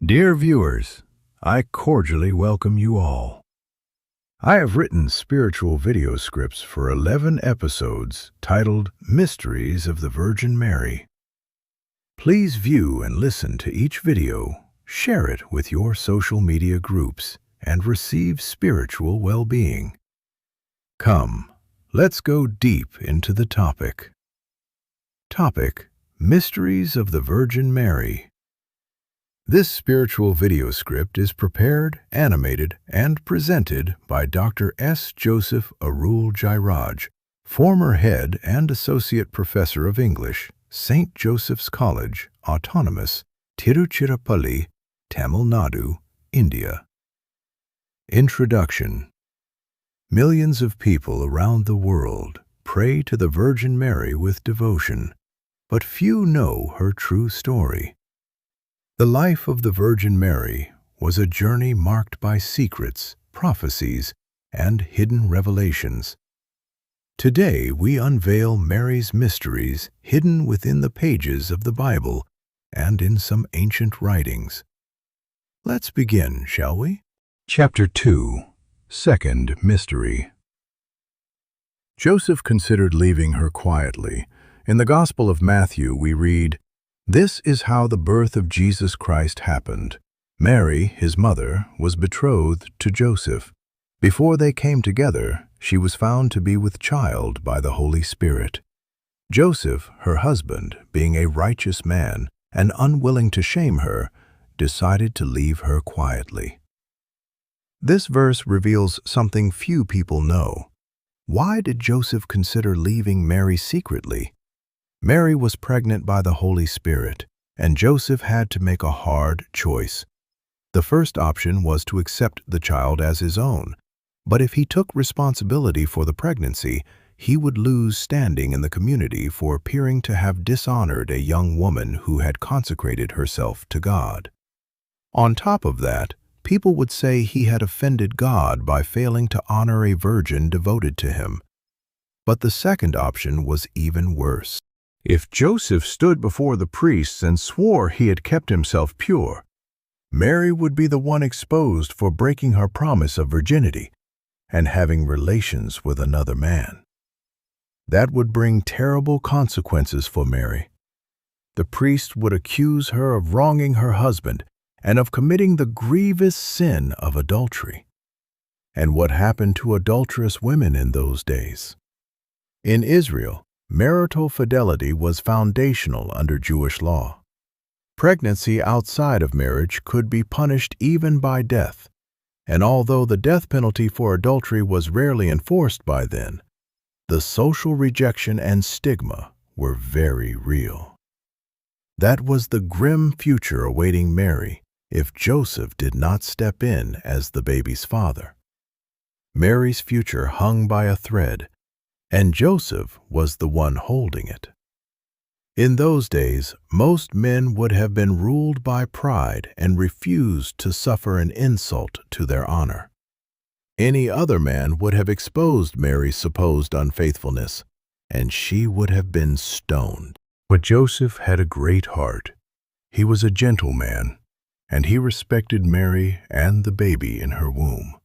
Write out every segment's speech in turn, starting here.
Dear viewers, I cordially welcome you all. I have written spiritual video scripts for 11 episodes titled Mysteries of the Virgin Mary. Please view and listen to each video, share it with your social media groups, and receive spiritual well-being. Come, let's go deep into the topic. Mysteries of the Virgin Mary. This spiritual video script is prepared, animated, and presented by Dr. S. Joseph Arul Jairaj, former head and associate professor of English, St. Joseph's College, Autonomous, Tiruchirappalli, Tamil Nadu, India. Introduction. Millions of people around the world pray to the Virgin Mary with devotion, but few know her true story. The life of the Virgin Mary was a journey marked by secrets, prophecies, and hidden revelations. Today we unveil Mary's mysteries hidden within the pages of the Bible and in some ancient writings. Let's begin, shall we? Chapter 2. Second Mystery. Joseph considered leaving her quietly. In the Gospel of Matthew we read, "This is how the birth of Jesus Christ happened. Mary, his mother, was betrothed to Joseph. Before they came together, she was found to be with child by the Holy Spirit. Joseph, her husband, being a righteous man and unwilling to shame her, decided to leave her quietly." This verse reveals something few people know. Why did Joseph consider leaving Mary secretly? Mary was pregnant by the Holy Spirit, and Joseph had to make a hard choice. The first option was to accept the child as his own, but if he took responsibility for the pregnancy, he would lose standing in the community for appearing to have dishonored a young woman who had consecrated herself to God. On top of that, people would say he had offended God by failing to honor a virgin devoted to him. But the second option was even worse. If Joseph stood before the priests and swore he had kept himself pure, Mary would be the one exposed for breaking her promise of virginity and having relations with another man. That would bring terrible consequences for Mary. The priest would accuse her of wronging her husband and of committing the grievous sin of adultery. And what happened to adulterous women in those days? In Israel, marital fidelity was foundational under Jewish law. Pregnancy outside of marriage could be punished even by death, and although the death penalty for adultery was rarely enforced by then, the social rejection and stigma were very real. That was the grim future awaiting Mary if Joseph did not step in as the baby's father. Mary's future hung by a thread, and Joseph was the one holding it. In those days, most men would have been ruled by pride and refused to suffer an insult to their honor. Any other man would have exposed Mary's supposed unfaithfulness, and she would have been stoned. But Joseph had a great heart. He was a gentle man, and he respected Mary and the baby in her womb.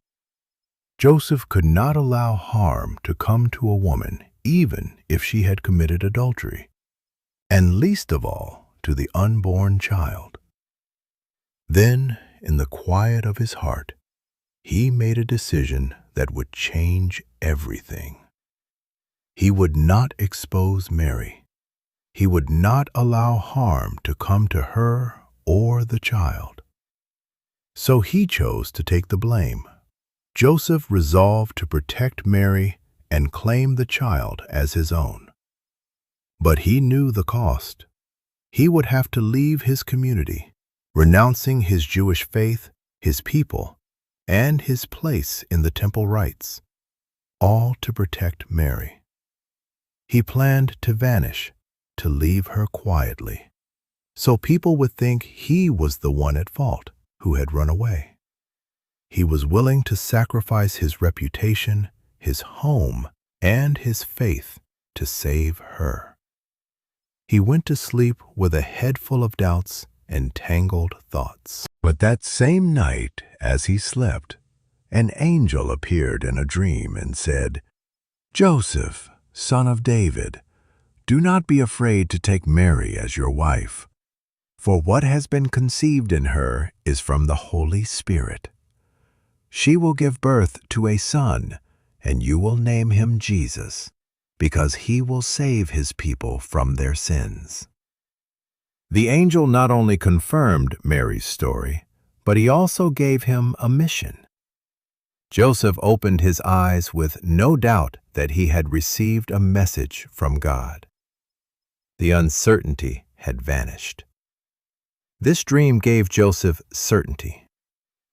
Joseph could not allow harm to come to a woman, even if she had committed adultery, and least of all to the unborn child. Then, in the quiet of his heart, he made a decision that would change everything. He would not expose Mary. He would not allow harm to come to her or the child. So he chose to take the blame. Joseph resolved to protect Mary and claim the child as his own. But he knew the cost. He would have to leave his community, renouncing his Jewish faith, his people, and his place in the temple rites, all to protect Mary. He planned to vanish, to leave her quietly, so people would think he was the one at fault who had run away. He was willing to sacrifice his reputation, his home, and his faith to save her. He went to sleep with a head full of doubts entangled thoughts. But that same night, as he slept, an angel appeared in a dream and said, "Joseph, son of David, do not be afraid to take Mary as your wife, for what has been conceived in her is from the Holy Spirit. She will give birth to a son, and you will name him Jesus, because he will save his people from their sins." The angel not only confirmed Mary's story, but he also gave him a mission. Joseph opened his eyes with no doubt that he had received a message from God. The uncertainty had vanished. This dream gave Joseph certainty.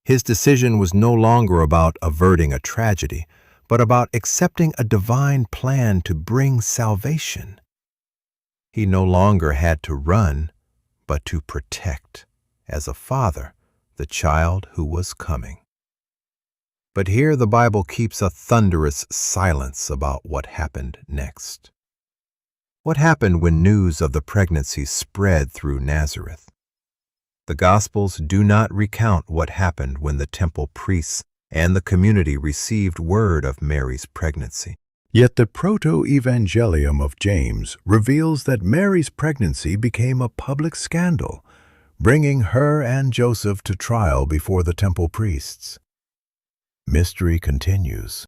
His decision was no longer about averting a tragedy, but about accepting a divine plan to bring salvation. He no longer had to run, but to protect, as a father, the child who was coming. But here the Bible keeps a thunderous silence about what happened next. What happened when news of the pregnancy spread through Nazareth? The Gospels do not recount what happened when the temple priests and the community received word of Mary's pregnancy. Yet the proto-evangelium of James reveals that Mary's pregnancy became a public scandal, bringing her and Joseph to trial before the temple priests. Mystery continues.